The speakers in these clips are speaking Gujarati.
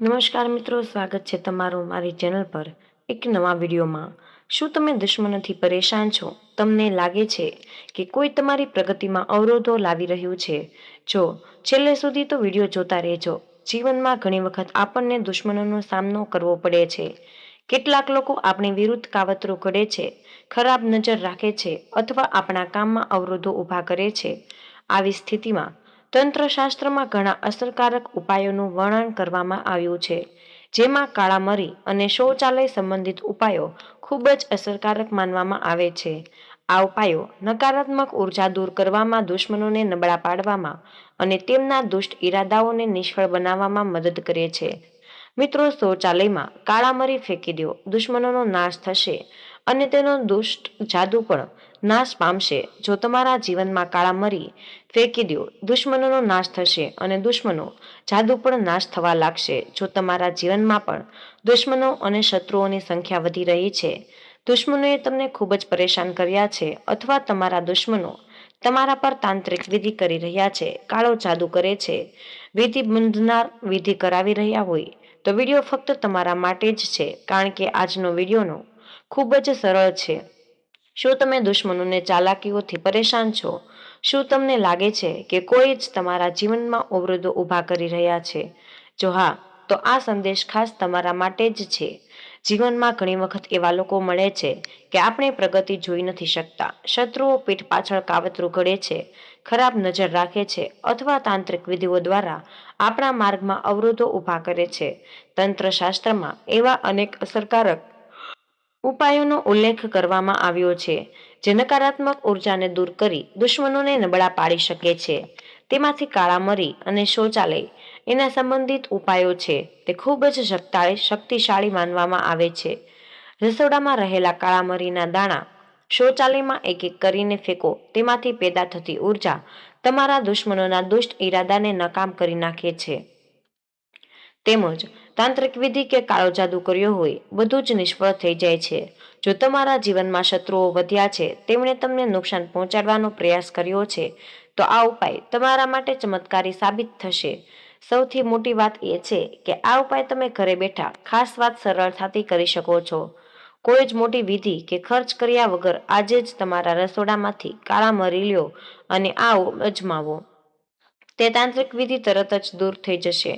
નમસ્કાર મિત્રો, સ્વાગત છે તમારું મારી ચેનલ પર એક નવા વિડીયોમાં। શું તમે દુશ્મનોથી પરેશાન છો? તમને લાગે છે કે કોઈ તમારી પ્રગતિમાં અવરોધો લાવી રહ્યું છે? જો છેલ્લે સુધી તો વિડીયો જોતા રહેજો। જીવનમાં ઘણી વખત આપણને દુશ્મનોનો સામનો કરવો પડે છે। કેટલાક લોકો આપણી વિરુદ્ધ કાવતરું ઘડે છે, ખરાબ નજર રાખે છે અથવા આપણા કામમાં અવરોધો ઊભા કરે છે। આવી સ્થિતિમાં તંત્રશાસ્ત્રમાં ઘણા અસરકારક ઉપાયોનું વર્ણન કરવામાં આવ્યું છે, જેમાં કાળા મરી અને શૌચાલય સંબંધિત ઉપાયો ખૂબ જ અસરકારક માનવામાં આવે છે। આ ઉપાયો નકારાત્મક ઉર્જા દૂર કરવામાં, દુશ્મનોને નબળા પાડવામાં અને તેમના દુષ્ટ ઈરાદાઓને નિષ્ફળ બનાવવામાં મદદ કરે છે। મિત્રો, શૌચાલયમાં કાળા મરી ફેંકી દો, દુશ્મનોનો નાશ થશે અને તેનો દુષ્ટ જાદુ પણ નાશ પામશે। જો તમારા જીવનમાં કાળા મરી ફેંકી દો, દુશ્મનોનો નાશ થશે અને દુશ્મનો જાદુ પણ નાશ થવા લાગશે। જો તમારા જીવનમાં પણ દુશ્મનો અને શત્રુઓની સંખ્યા વધી રહી છે, દુશ્મનોએ તમને ખૂબ જ પરેશાન કર્યા છે અથવા તમારા દુશ્મનો તમારા પર તાંત્રિક વિધિ કરી રહ્યા છે, કાળો જાદુ કરે છે, વિધિ બંધનાર વિધિ કરાવી રહ્યા હોય, તો વિડીયો ફક્ત તમારા માટે જ છે, કારણ કે આજનો વિડીયોનો ખૂબ જ સરળ છે। શું તમે દુશ્મનોને ચાલાકીઓથી પરેશાન છો? શું તમને લાગે છે કે કોઈ જ તમારા જીવનમાં અવરોધો ઊભા કરી રહ્યા છે? જો હા, તો આ સંદેશ ખાસ તમારા માટે જ છે। જીવનમાં ઘણી વખત એવા લોકો મળે છે કે આપણે પ્રગતિ જોઈ નથી શકતા। શત્રુઓ પીઠ પાછળ કાવતરું ઘડે છે, ખરાબ નજર રાખે છે અથવા તાંત્રિક વિધિઓ દ્વારા આપણા માર્ગમાં અવરોધો ઊભા કરે છે। તંત્રશાસ્ત્રમાં એવા અનેક અસરકારક ઉપાયોનો ઉલ્લેખ કરવામાં આવ્યો છે, જે નકારાત્મક ઉર્જાને દૂર કરી દુશ્મનોને નબળા પાડી શકે છે। તેમાંથી કાળા મરી અને શૌચાલય એના સંબંધિત ઉપાયો છે। તે ખૂબ જ શક્તિશાળી માનવામાં આવે છે। રસોડામાં રહેલા કાળા મરીના દાણા શૌચાલયમાં એક એક કરીને ફેંકો। તેમાંથી પેદા થતી ઉર્જા તમારા દુશ્મનોના દુષ્ટ ઈરાદાને નકામ કરી નાખે છે। તેમજ તાંત્રિક વિધિ કે કાળો જાદુ કર્યો હોય, બધું જ નિષ્ફળ થઈ જાય છે। જો તમારા જીવનમાં શત્રુઓ વધ્યા છે, તેમણે તમને નુકસાન પહોંચાડવાનો પ્રયાસ કર્યો છે, તો આ ઉપાય તમારા માટે ચમત્કારી સાબિત થશે। સૌથી મોટી વાત એ છે કે આ ઉપાય તમે ઘરે બેઠા ખાસ વાત સરળતાથી કરી શકો છો। કોઈ જ મોટી વિધિ કે ખર્ચ કર્યા વગર આજે જ તમારા રસોડામાંથી કાળા મરી લ્યો અને આ અજમાવો। તે તાંત્રિક વિધિ તરત જ દૂર થઈ જશે।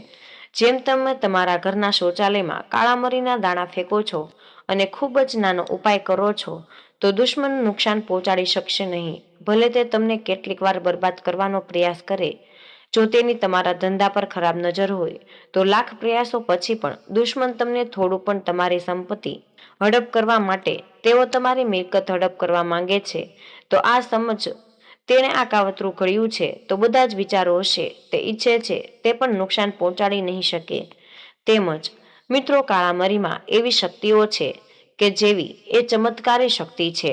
જેમ તમે તમારા ઘરના શૌચાલયમાં કાળા મરીના દાણા ફેંકો છો અને ખૂબ જ નાનો ઉપાય કરો છો, તો દુશ્મન નુકસાન પહોંચાડી શકશે નહીં, ભલે તે તમને કેટલીક વાર બરબાદ કરવાનો પ્રયાસ કરે। જો તેની તમારા ધંધા પર ખરાબ નજર હોય, તો લાખ પ્રયાસો પછી પણ દુશ્મન તમને થોડું પણ તમારી સંપત્તિ હડપ કરવા માટે તેઓ તમારી મિલકત હડપ કરવા માંગે છે, તો આ સમજ તેણે આ કાવતરું ઘડ્યું છે, તો બધા જ વિચારો હશે તે ઈચ્છે છે તે પણ નુકસાન પહોંચાડી નહીં શકે। તેમજ મિત્રો, કાળા મરીમાં એવી શક્તિઓ છે કે જેવી એ ચમત્કારી શક્તિ છે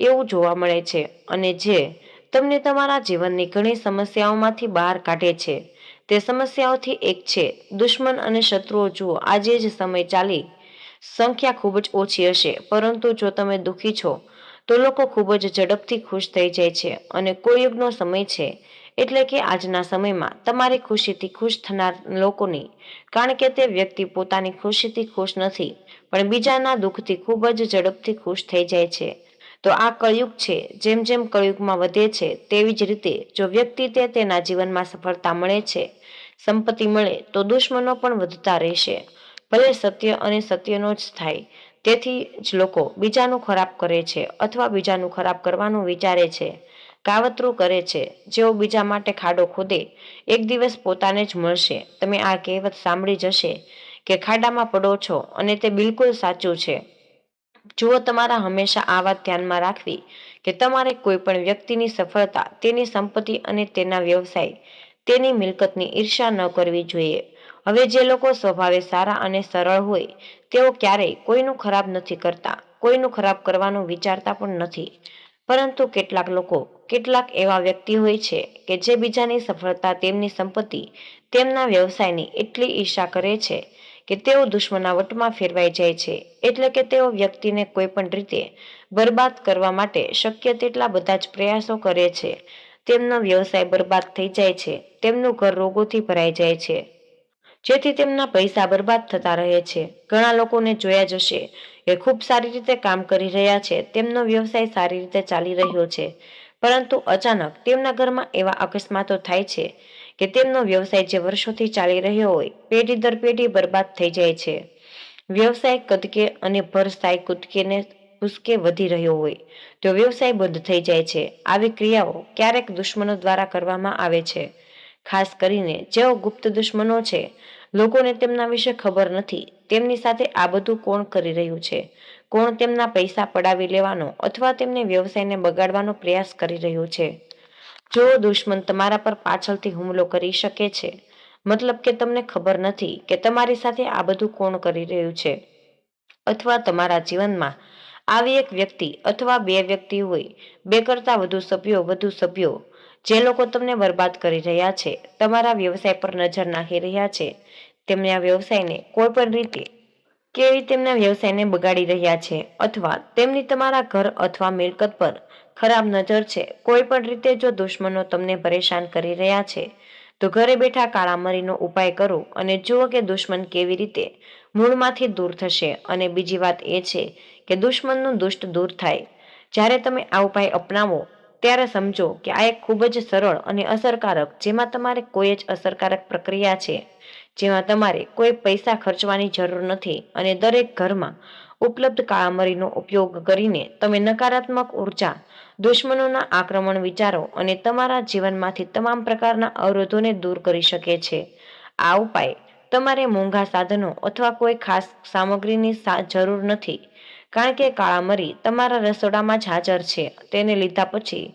એવું જોવા મળે છે અને જે તમને તમારા જીવનની ઘણી સમસ્યાઓમાંથી બહાર કાઢે છે। તે સમસ્યાઓથી એક છે દુશ્મન અને શત્રુઓ। જુઓ, આજે જ સમય ચાલી સંખ્યા ખૂબ જ ઓછી હશે, પરંતુ જો તમે દુઃખી છો તો લોકો ખૂબ જ ઝડપથી ખુશ થઈ જાય છે અને કળયુગનો સમય છે, એટલે કે આજના સમયમાં તમારી ખુશીથી ખુશ થનાર લોકોની, કારણ કે તે વ્યક્તિ પોતાની ખુશીથી ખુશ નથી, પણ બીજાના દુઃખથી ખૂબ જ ઝડપથી ખુશ થઈ જાય છે। તો આ કળયુગ છે। જેમ જેમ કળયુગમાં વધે છે, તેવી જ રીતે જો વ્યક્તિ તેના જીવનમાં સફળતા મળે છે, સંપત્તિ મળે, તો દુશ્મનો પણ વધતા રહેશે, ભલે સત્ય અને સત્યનો જ થાય। તેથી જ લોકો બીજાનું ખરાબ કરે છે અથવા બીજાનું ખરાબ કરવાનું વિચારે છે, કાવતરું કરે છે। જેઓ બીજા માટે ખાડો ખોદે, એક દિવસ પોતાને જ મળશે। તમે આ કહેવત સાંભળી જ હશે કે ખાડામાં પડો છો, અને તે બિલકુલ સાચું છે। જુઓ, તમારા હંમેશા આ વાત ધ્યાનમાં રાખવી કે તમારે કોઈ પણ વ્યક્તિની સફળતા, તેની સંપત્તિ અને તેના વ્યવસાય, તેની મિલકતની ઈર્ષ્યા ન કરવી જોઈએ। હવે જે લોકો સ્વભાવે સારા અને સરળ હોય, તેઓ ક્યારેય કોઈનું ખરાબ નથી કરતા, કોઈનું ખરાબ કરવાનું વિચારતા પણ નથી। પરંતુ કેટલાક લોકો, કેટલાક એવા વ્યક્તિ હોય છે કે જે બીજાની સફળતા, તેમની સંપત્તિ, તેમના વ્યવસાયની એટલી ઈર્ષા કરે છે કે તેઓ દુશ્મનાવટમાં ફેરવાઈ જાય છે। એટલે કે તેઓ વ્યક્તિને કોઈ પણ રીતે બરબાદ કરવા માટે શક્ય તેટલા બધા જ પ્રયાસો કરે છે। તેમનો વ્યવસાય બરબાદ થઈ જાય છે, તેમનું ઘર રોગોથી ભરાઈ જાય છે, જેથી તેમના પૈસા બરબાદ થતા રહે છે. ઘણા લોકોને જોયા જ હશે એ ખૂબ સારી રીતે કામ કરી રહ્યા છે, તેમનો વ્યવસાય સારી રીતે ચાલી રહ્યો છે, પરંતુ અચાનક તેમના ઘરમાં એવા અકસ્માતો થાય છે કે તેમનો વ્યવસાય જે વર્ષોથી ચાલી રહ્યો હોય પેઢી દર પેઢી બરબાદ થઈ જાય છે. વ્યવસાય કદકે અને ભરસાઈ કૂદકેને ભૂસકે વધી રહ્યો હોય તો વ્યવસાય બંધ થઈ જાય છે. આવી ક્રિયાઓ ક્યારેક દુશ્મનો દ્વારા કરવામાં આવે છે, ખાસ કરીને જેઓ ગુપ્ત દુશ્મનો છે. લોકોને તેમના વિશે ખબર નથી. તેમની સાથે આ બધું કોણ કરી રહ્યું છે, કોણ તેમના પૈસા પડાવી લેવાનો અથવા તેમને વ્યવસાયને બગાડવાનો પ્રયાસ કરી રહ્યું છે. જો દુશ્મન તમારા પર પાછળથી હુમલો કરી શકે છે, મતલબ કે તમને ખબર નથી કે તમારી સાથે આ બધું કોણ કરી રહ્યું છે, અથવા તમારા જીવનમાં આવી એક વ્યક્તિ અથવા બે વ્યક્તિ હોય, બે કરતાં વધુ સભ્યો જે લોકો તમને બરબાદ કરી રહ્યા છે, તમારા વ્યવસાય પર નજર નાખી રહ્યા છે, તેમના વ્યવસાયને કોઈ પણ રીતે કેવી તેમના વ્યવસાયને બગાડી રહ્યા છે, અથવા તેમની તમારા ઘર અથવા મિલકત પર ખરાબ નજર છે. કોઈ પણ રીતે જો દુશ્મનો તમને પરેશાન કરી રહ્યા છે તો ઘરે બેઠા કાળામરીનો ઉપાય કરો અને જુઓ કે દુશ્મન કેવી રીતે મૂળમાંથી દૂર થશે. અને બીજી વાત એ છે કે દુશ્મનનું દુષ્ટ દૂર થાય. જ્યારે તમે આ ઉપાય અપનાવો ત્યારે સમજો કે આ એક ખૂબ જ સરળ અને અસરકારક, જેમાં તમારે કોઈ જ અસરકારક પ્રક્રિયા છે, જેમાં તમારે કોઈ પૈસા ખર્ચવાની જરૂર નથી, અને દરેક ઘરમાં ઉપલબ્ધ કાળામરીનો ઉપયોગ કરીને તમે નકારાત્મક ઉર્જા, દુશ્મનોના આક્રમણ વિચારો અને તમારા જીવનમાંથી તમામ પ્રકારના અવરોધોને દૂર કરી શકે છે. આ ઉપાય તમારે મોંઘા સાધનો અથવા કોઈ ખાસ સામગ્રીની જરૂર નથી, કારણ કે કાળામરી તમારા રસોડામાં જ હાજર છે. તેને લીધા પછી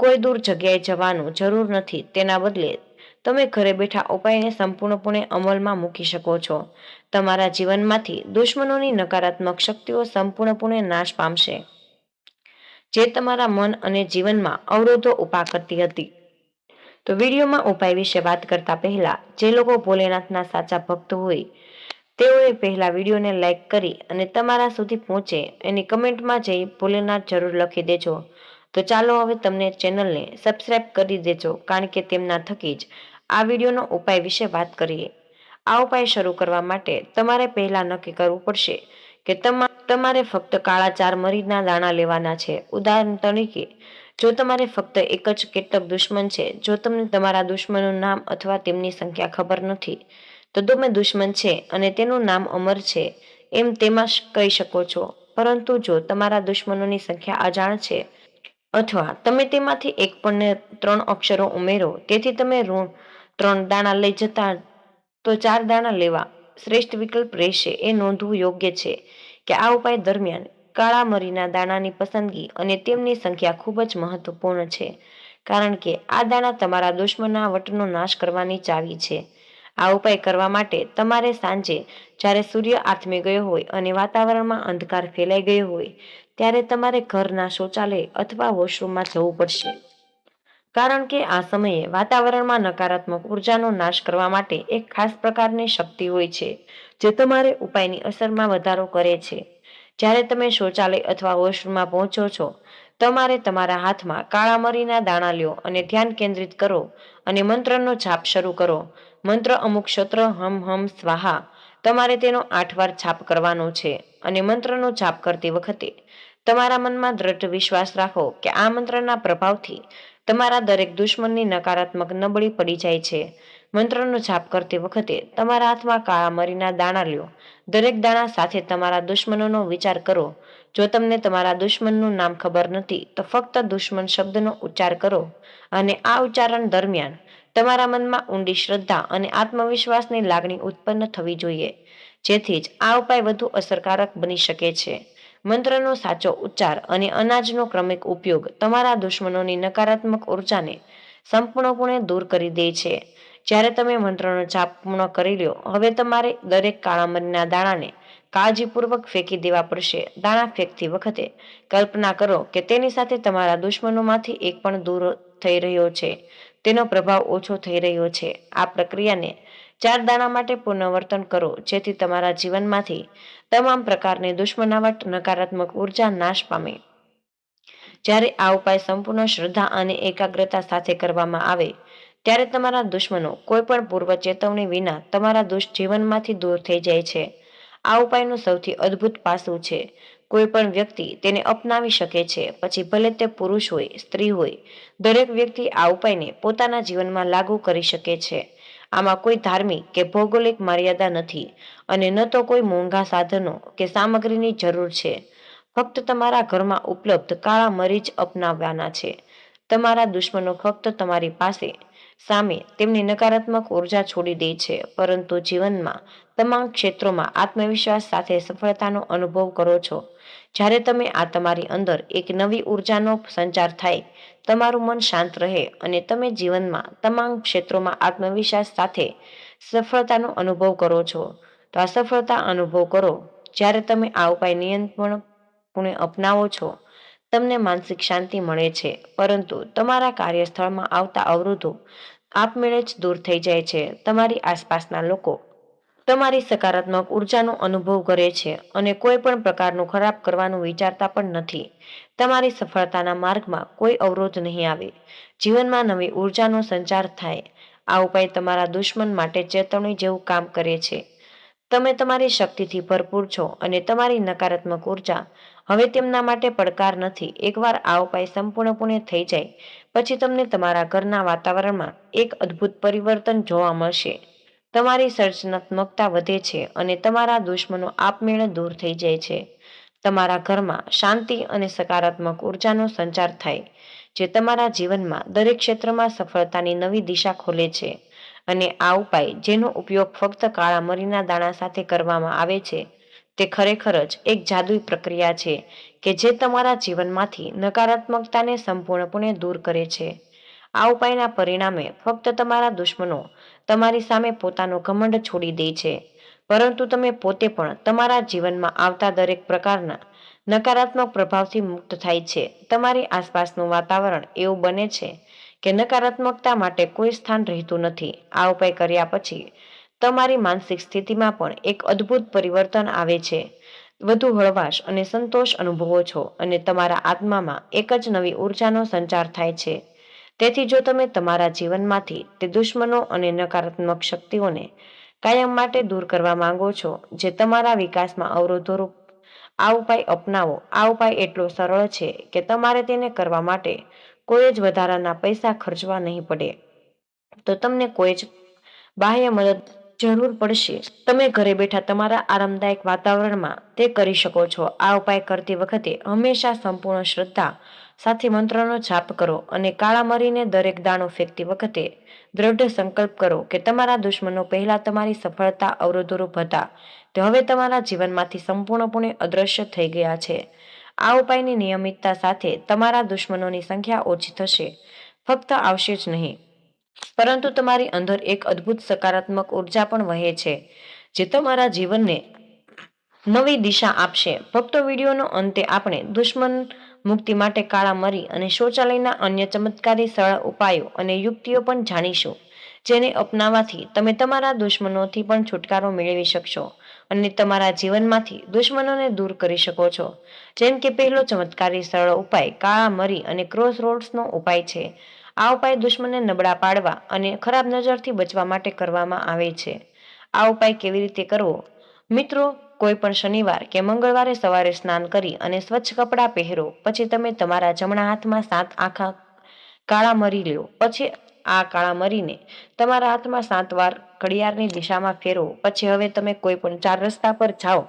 કોઈ દૂર જગ્યાએ જવાનું જરૂર નથી. તેના બદલે તમે ઘરે બેઠા ઉપાયને સંપૂર્ણપણે અમલમાં મૂકી શકો છો. તમારા જીવનમાંથી દુશ્મનોની નકારાત્મક શક્તિઓ સંપૂર્ણપણે નાશ પામશે, જે તમારા મન અને જીવનમાં અવરોધો ઊભા કરતી હતી. તો વિડીયોમાં ઉપાય વિશે વાત કરતા પહેલા જે લોકો ભોલેનાથના સાચા ભક્ત હોય તેઓએ પહેલા વિડીયોને લાઈક કરી અને તમારા સુધી પહોંચે એની કમેન્ટમાં જઈ ભોલેનાથ જરૂર લખી દેજો. તો ચાલો હવે તમને ચેનલને સબસ્ક્રાઈબ કરી દેજો, કારણ કે તેમના થકી જ આ વિડીયોનો ઉપાય વિશે વાત કરીએ. આ ઉપાય શરૂ કરવા માટે તમારે પહેલા નક્કી કરવું પડશે કે તમારે ફક્ત કાળા 4 મરીના દાણા લેવાના છે. ઉદાહરણ તરીકે, જો તમારે ફક્ત એક જ કેટલાક દુશ્મન છે, જો તમને તમારા દુશ્મનનું નામ અથવા તેમની સંખ્યા ખબર નથી, તો તમે દુશ્મન છે અને તેનું નામ અમર છે એમ તેમાં કહી શકો છો. પરંતુ જો તમારા દુશ્મનોની સંખ્યા અજાણ છે, અથવા તમે તેમાંથી એક પણ 3 અક્ષરો ઉમેરો, તેથી તમે 3 દાણા લઈ જતા, તો 4 દાણા લેવા શ્રેષ્ઠ વિકલ્પ રહેશે. એ નોંધવું યોગ્ય છે કે આ ઉપાય દરમિયાન કાળા મરીના દાણાની પસંદગી અને તેમની સંખ્યા ખૂબ જ મહત્વપૂર્ણ છે, કારણ કે આ દાણા તમારા દુશ્મનના વટનો નાશ કરવાની ચાવી છે. આ ઉપાય કરવા માટે તમારે સાંજે, જ્યારે સૂર્ય આથમી ગયો હોય અને વાતાવરણમાં અંધકાર ફેલાઈ ગયો હોય, ત્યારે તમારે ઘરના શૌચાલય અથવા વોશરૂમમાં જવું પડશે, કારણ કે આ સમયે વાતાવરણમાં નકારાત્મક ઉર્જાનો નાશ કરવા માટે એક ખાસ પ્રકારની શક્તિ હોય છે, જે તમારે ઉપાયની અસરમાં વધારો કરે છે. જ્યારે તમે શૌચાલય અથવા વોશરૂમમાં પહોંચો છો, તમારે તમારા હાથમાં કાળા મરીના દાણા લ્યો અને ધ્યાન કેન્દ્રિત કરો અને મંત્રનો જાપ શરૂ કરો. મંત્ર અમુક ક્ષેત્ર હમ હમ સ્વાહા. તમારે તેનો 8 વાર જાપ કરવાનો છે, અને મંત્રનો જાપ કરતી વખતે તમારા મનમાં દ્રઢ વિશ્વાસ રાખો કે આ મંત્રના પ્રભાવથી તમારા દરેક દુશ્મનની નકારાત્મક નબળી પડી જાય છે. મંત્રનો જાપ કરતી વખતે તમારા હાથમાં કાળા મરીના દાણા લ્યો. દરેક દાણા સાથે તમારા દુશ્મનોનો વિચાર કરો. જો તમને તમારા દુશ્મનનું નામ ખબર નથી, તો ફક્ત દુશ્મન શબ્દનો ઉચ્ચાર કરો, અને આ ઉચ્ચારણ દરમિયાન તમારા મનમાં ઊંડી શ્રદ્ધા અને આત્મવિશ્વાસની લાગણી ઉત્પન્ન થવી જોઈએ, જેથી જ આ ઉપાય વધુ અસરકારક બની શકે છે. મંત્રનો સાચો ઉચ્ચાર અને અનાજનો ક્રમિક ઉપયોગ તમારા દુશ્મનોની નકારાત્મક ઉર્જાને સંપૂર્ણપણે દૂર કરી દે છે. જ્યારે તમે મંત્રનો જાપ પૂર્ણ કરી લો, હવે તમારે દરેક કાળા મરીના દાણાને કાળજીપૂર્વક ફેંકી દેવા પડશે. દાણા ફેંકતી વખતે કલ્પના કરો કે તેની સાથે તમારા દુશ્મનોમાંથી એક પણ દૂર થઈ રહ્યો છે, તેનો પ્રભાવ ઓછો થઈ રહ્યો છે. આ પ્રક્રિયાને 4 દાણા માટે પુનરાવર્તન કરો, જેથી તમારા જીવનમાંથી તમામ પ્રકારની દુશ્મનાવટ, નકારાત્મક ઉર્જા નાશ પામે. જ્યારે આ ઉપાય સંપૂર્ણ શ્રદ્ધા અને એકાગ્રતા સાથે કરવામાં આવે, ત્યારે તમારા દુશ્મનો કોઈ પણ પૂર્વ ચેતવણી વિના તમારા જીવનમાંથી દૂર થઈ જાય છે. આ ઉપાયનું સૌથી અદ્ભુત પાસું છે, કોઈ પણ વ્યક્તિ તેને અપનાવી શકે છે, પછી ભલે તે પુરુષ હોય, સ્ત્રી હોય, દરેક વ્યક્તિ આ ઉપાયને પોતાના જીવનમાં લાગુ કરી શકે છે. આમાં કોઈ ધાર્મિક કે ભૌગોલિક મર્યાદા નથી અને ન તો કોઈ મોંઘા સાધનો કે સામગ્રીની જરૂર છે. ફક્ત તમારા ઘરમાં ઉપલબ્ધ કાળા મરી જ અપનાવવાના છે. તમારા દુશ્મનો ફક્ત તમારી પાસે સામે તેમની નકારાત્મક ઉર્જા છોડી દે છે, પરંતુ જીવનમાં તમામ ક્ષેત્રોમાં આત્મવિશ્વાસ સાથે સફળતાનો અનુભવ કરો છો. જ્યારે તમે આ તમારી અંદર એક નવી ઉર્જાનો સંચાર થાય, તમારું મન શાંત રહે અને તમે જીવનમાં તમામ ક્ષેત્રોમાં આત્મવિશ્વાસ સાથે સફળતાનો અનુભવ કરો છો. તો આ સફળતા અનુભવ કરો જ્યારે તમે આ ઉપાય નિયંત્રણપણે અપનાવો છો. તમને માનસિક શાંતિ મળે છે, પરંતુ તમારા કાર્યસ્થળમાં આવતા અવરોધો આપમેળે જ દૂર થઈ જાય છે. તમારી આસપાસના લોકો તમારી સકારાત્મક ઉર્જાનો અનુભવ કરે છે અને કોઈ પણ પ્રકારનું ખરાબ કરવાનું વિચારતા પણ નથી. તમારી સફળતાના માર્ગમાં કોઈ અવરોધ નહીં આવે. જીવનમાં નવી ઉર્જાનો સંચાર થાય. આ ઉપાય તમારા દુશ્મન માટે ચેતવણી જેવું કામ કરે છે. તમે તમારી શક્તિથી ભરપૂર છો અને તમારી નકારાત્મક ઉર્જા હવે તેમના માટે પડકાર નથી. એકવાર આ ઉપાય સંપૂર્ણપણે થઈ જાય પછી તમને તમારા ઘરના વાતાવરણમાં એક અદ્ભુત પરિવર્તન જોવા મળશે. તમારી સર્જનાત્મકતા વધે છે અને તમારા દુશ્મનો આપમેળે દૂર થઈ જાય છે. તમારા ઘરમાં શાંતિ અને સકારાત્મક ઉર્જાનો સંચાર થાય, જે તમારા જીવનમાં દરેક ક્ષેત્રમાં સફળતાની નવી દિશા ખોલે છે. અને આ ઉપાય, જેનો ઉપયોગ ફક્ત કાળા મરીના દાણા સાથે કરવામાં આવે છે, તે ખરેખર જ એક જાદુઈ પ્રક્રિયા છે કે જે તમારા જીવનમાંથી નકારાત્મકતાને સંપૂર્ણપણે દૂર કરે છે. આ ઉપાયના પરિણામે ફક્ત તમારા દુશ્મનો તમારી સામે પોતાનો ઘમંડ છોડી દે છે, પરંતુ તમે પોતે પણ તમારા જીવનમાં આવતા દરેક પ્રકારના નકારાત્મક પ્રભાવથી મુક્ત થાય છે. તમારી આસપાસનું વાતાવરણ એવું બને છે કે નકારાત્મકતા માટે કોઈ સ્થાન રહેતું નથી. આ ઉપાય કર્યા પછી તમારી માનસિક સ્થિતિમાં પણ એક અદ્ભુત પરિવર્તન આવે છે. વધુ હળવાશ અને સંતોષ અનુભવો છો અને તમારા આત્મામાં એક જ નવી ઉર્જાનો સંચાર થાય છે. તેથી જો તમે તમારા જીવનમાંથી તે દુશ્મનો અને નકારાત્મક શક્તિઓને કાયમ માટે દૂર કરવા માંગો છો જે તમારા વિકાસમાં અવરોધરૂપ, આ ઉપાય અપનાવો. આ ઉપાય એટલો સરળ છે કે તમારે તેને કરવા માટે કોઈ જ વધારાના પૈસા ખર્ચવા નહીં પડે. તો તમને કોઈ જ બાહ્ય મદદ જરૂર પડશે. તમે ઘરે બેઠા તમારા આરામદાયક વાતાવરણમાં તે કરી શકો છો. આ ઉપાય કરતી વખતે હંમેશા સંપૂર્ણ શ્રદ્ધા સાથે મંત્રનો જાપ કરો અને કાળા મરીને દરેક દાણો ફેંકતી વખતે દ્રઢ સંકલ્પ કરો કે તમારા દુશ્મનો પહેલા તમારી સફળતા અવરોધરૂપ હતા, તે હવે તમારા જીવનમાંથી સંપૂર્ણપણે અદૃશ્ય થઈ ગયા છે. આ ઉપાયની નિયમિતતા સાથે તમારા દુશ્મનોની સંખ્યા ઓછી થશે. ફક્ત આવશે જ નહીં, પરંતુ તમારી અંદર એક અદ્ભુત સકારાત્મક ઉર્જા પણ વહે છે, જે તમારા જીવનને નવી દિશા આપશે. ભક્તો, વિડીયોનો અંતે આપણે દુશ્મન મુક્તિ માટે કાળા મરી અને શૌચાલયના અન્ય ચમત્કારી સરળ ઉપાયો અને યુક્તિઓ પણ જાણીશું, જેને અપનાવવાથી તમે તમારા દુશ્મનોથી પણ છુટકારો મેળવી શકશો અને તમારા જીવનમાંથી દુશ્મનોને દૂર કરી શકો છો. જેમ કે પહેલો ચમત્કારી સરળ ઉપાય કાળા મરી અને ક્રોસરોડ્સનો ઉપાય છે. આ ઉપાય દુશ્મનને નબળા પાડવા અને ખરાબ નજરથી બચવા માટે કરવામાં આવે છે. આ ઉપાય કેવી રીતે કરવો? મિત્રો, કોઈ પણ શનિવાર કે મંગળવારે સવારે સ્નાન કરી અને સ્વચ્છ કપડાં પહેરો. પછી તમે તમારા જમણા હાથમાં 7 આખા કાળા મરી લો. પછી આ કાળા મરીને તમારા હાથમાં 7 વાર ઘડિયાળની દિશામાં ફેરવો. પછી હવે તમે કોઈ પણ 4 રસ્તા પર જાઓ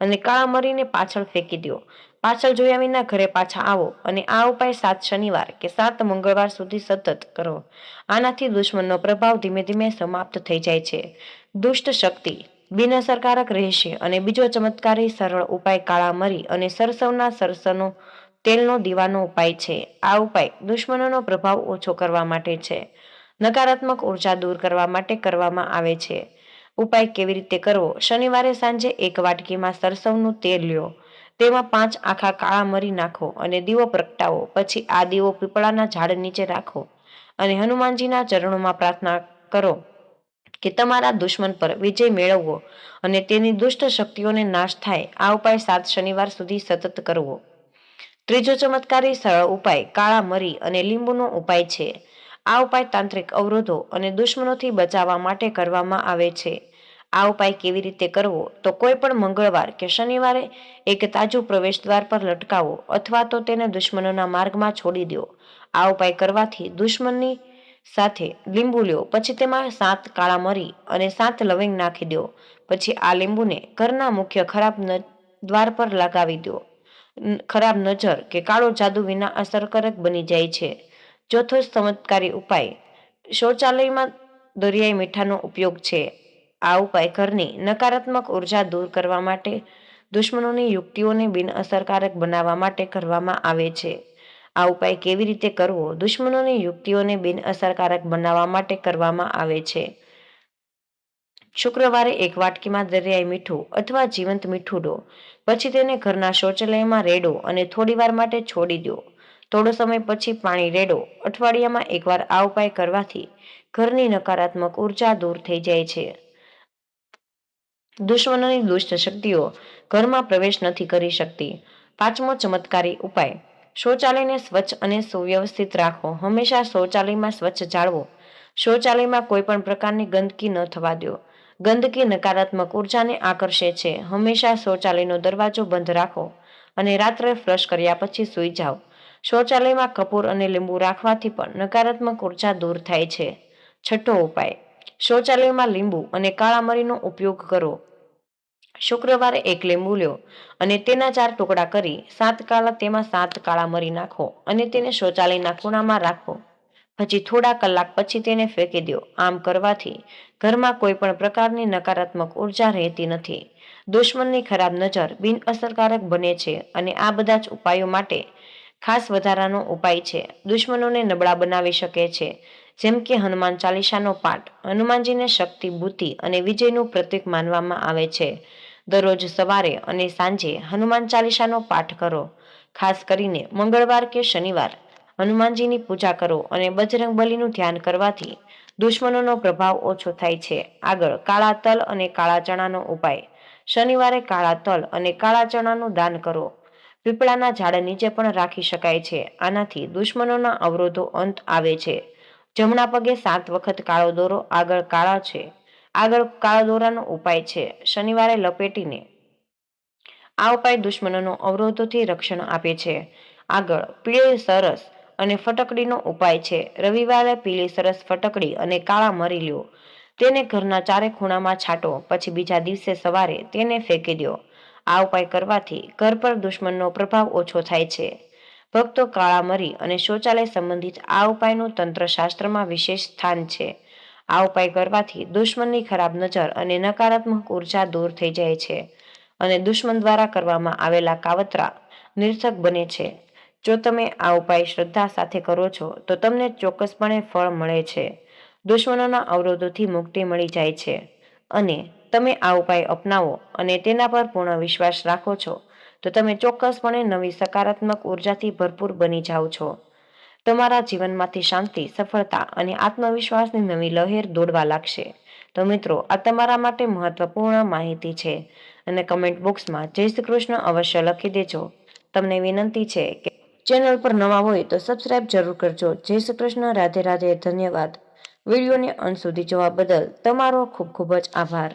અને કાળા મરીને પાછળ ફેંકી દો. પાછળ જોયા વિના ઘરે પાછા આવો અને આ ઉપાય 7 શનિવાર કે 7 મંગળવાર સુધી સતત કરો. આનાથી દુશ્મનનો પ્રભાવ ધીમે ધીમે સમાપ્ત થઈ જાય છે. દુષ્ટ શક્તિ બિનઅસરકારક રહેશે. અને બીજો ચમત્કારી સરળ ઉપાય કાળા મરી અને સરસવના સરસવનો તેલનો દીવાનો ઉપાય છે. આ ઉપાય દુશ્મનોનો પ્રભાવ ઓછો કરવા માટે છે, નકારાત્મક ઉર્જા દૂર કરવા માટે કરવામાં આવે છે. ઉપાય કેવી રીતે કરવો? શનિવારે સાંજે 1 વાટકીમાં સરસવનું તેલ લો. તેમાં 5 આખા કાળા મરી નાખો અને દીવો પ્રગટાવો. પછી આ દીવો પીપળાના ઝાડ નીચે રાખો અને હનુમાનજીના ચરણોમાં પ્રાર્થના કરો કે તમારા દુશ્મન પર વિજય મેળવવો અને તેની દુષ્ટ શક્તિઓને નાશ થાય. આ ઉપાય 7 શનિવાર સુધી સતત કરવો. ત્રીજો ચમત્કારી સરળ ઉપાય કાળા મરી અને લીંબુનો ઉપાય છે. આ ઉપાય તાંત્રિક અવરોધો અને દુશ્મનોથી બચાવવા માટે કરવામાં આવે છે. આ ઉપાય કેવી રીતે કરવો? તો કોઈ પણ મંગળવાર કે શનિવારે એક તાજું પ્રવેશદ્વાર પર લટકાવો અથવા તો તેને દુશ્મનોના માર્ગમાં છોડી દો. આ ઉપાય કરવાથી દુશ્મનની સાથે લીંબુ લ્યો, પછી તેમાં 7 કાળા મરી અને 7 લવિંગ નાખી દો. પછી આ લીંબુને ઘરના મુખ્ય ખરાબ દ્વાર પર લગાવી દો. ખરાબ નજર કે કાળો જાદુ વિના અસરકારક બની જાય છે. ચોથો ચમત્કારી ઉપાય શૌચાલયમાં દરિયાઈ મીઠાનો ઉપયોગ છે. આ ઉપાય ઘરની નકારાત્મક ઉર્જા દૂર કરવા માટે, દુશ્મનોની યુક્તિઓને બિનઅસરકારક બનાવવા માટે કરવામાં આવે છે. આ ઉપાય કેવી રીતે કરવો? દુશ્મનોની યુક્તિઓને બિનઅસરકારક બનાવવા માટે કરવામાં આવે છે. શુક્રવારે એક વાટકીમાં દરિયાઈ મીઠું અથવા જીવંત મીઠું લો. પછી તેને ઘરના શૌચાલયમાં રેડો અને થોડીવાર માટે છોડી દો. થોડો સમય પછી પાણી રેડો. અઠવાડિયામાં એકવાર આ ઉપાય કરવાથી ઘરની નકારાત્મક ઉર્જા દૂર થઈ જાય છે. દુશ્મનોની દુષ્ટ શક્તિઓ ઘરમાં પ્રવેશ નથી કરી શકતી. પાંચમો ચમત્કારી ઉપાય શૌચાલયને સ્વચ્છ અને સુવ્યવસ્થિત રાખો. હંમેશા શૌચાલયમાં સ્વચ્છ જાળવો. શૌચાલયમાં કોઈ પણ પ્રકારની ગંદકી ન થવા દો. ગંદકી નકારાત્મક ઉર્જાને આકર્ષે છે. હંમેશા શૌચાલયનો દરવાજો બંધ રાખો અને રાત્રે ફ્લશ કર્યા પછી સૂઈ જાઓ. શૌચાલયમાં કપૂર અને લીંબુ રાખવાથી પણ નકારાત્મક ઉર્જા દૂર થાય છે. છઠ્ઠો ઉપાય શૌચાલયમાં લીંબુ અને કાળા મરીનો ઉપયોગ કરો. શુક્રવારે એક લીંબુ લો અને તેના 4 ટુકડા કરી તેમાં 7 કાળા મરી નાખો અને તેને શૌચાલયના ખૂણામાં રાખો. પછી થોડા કલાક પછી તેને ફેંકી દો. આમ કરવાથી ઘરમાં કોઈ પણ પ્રકારની નકારાત્મક ઉર્જા રહેતી નથી. દુશ્મનની ખરાબ નજર બિનઅસરકારક બને છે. અને આ બધા જ ઉપાયો માટે ખાસ વધારાનો ઉપાય છે. દુશ્મનોને નબળા બનાવી શકે છે. જેમ કે હનુમાન ચાલીસાનો પાઠ. હનુમાનજીને શક્તિ, બુદ્ધિ અને વિજયનું પ્રતીક માનવામાં આવે છે. દરરોજ સવારે અને સાંજે હનુમાન ચાલીસાનો પાઠ કરો. ખાસ કરીને મંગળવાર કે શનિવાર હનુમાનજીની પૂજા કરો અને બજરંગબલીનું ધ્યાન કરવાથી દુશ્મનોનો પ્રભાવ ઓછો થાય છે. આગળ કાળા તલ અને કાળા ચણાનો ઉપાય. શનિવારે કાળા તલ અને કાળા ચણાનું દાન કરો. પીપળાના ઝાડ નીચે પણ રાખી શકાય છે. આનાથી દુશ્મનોના અવરોધો અંત આવે છે. જમણા પગે 7 વખત કાળો દોરો. આગળ કાળા દોરાનો ઉપાય છે. શનિવારે લપેટીને. આ ઉપાય દુશ્મનોનો અવરોધોથી રક્ષણ આપે છે. આગળ પીળી સરસ અને ફટકડીનો ઉપાય છે. રવિવારે પીળી સરસ ફટકડી અને કાળા મરી લો. તેને ઘરના ચારે ખૂણામાં છાંટો. પછી બીજા દિવસે સવારે તેને ફેંકી દો. આ ઉપાય કરવાથી ઘર પર દુશ્મનનો પ્રભાવ ઓછો થાય છે. ભક્તો, કાળા મરી અને શૌચાલય સંબંધિત આ ઉપાયનું તંત્રશાસ્ત્રમાં વિશેષ સ્થાન છે. આ ઉપાય કરવાથી દુશ્મનની ખરાબ નજર અને નકારાત્મક ઉર્જા દૂર થઈ જાય છે અને દુશ્મન દ્વારા કરવામાં આવેલા કાવતરા નિરર્થક બને છે. જો તમે આ ઉપાય શ્રદ્ધા સાથે કરો છો તો તમને ચોક્કસપણે ફળ મળે છે. દુશ્મનોના અવરોધોથી મુક્તિ મળી જાય છે. અને તમે આ ઉપાય અપનાવો અને તેના પર પૂર્ણ વિશ્વાસ રાખો છો તો તમે ચોક્કસપણે નવી સકારાત્મક ઉર્જાથી ભરપૂર બની જાઓ છો. તમારા જીવનમાંથી શાંતિ, સફળતા અને આત્મવિશ્વાસની નવી લહેર દોડવા લાગશે. તો મિત્રો, આ તમારા માટે મહત્વપૂર્ણ માહિતી છે અને કમેન્ટ બોક્સમાં જય શ્રી કૃષ્ણ અવશ્ય લખી દેજો. તમને વિનંતી છે કે ચેનલ પર નવા હોય તો સબસ્ક્રાઇબ જરૂર કરજો. જય શ્રી કૃષ્ણ. રાધે રાધે. ધન્યવાદ. વિડીયોને અંત સુધી જોવા બદલ તમારો ખૂબ ખૂબ જ આભાર.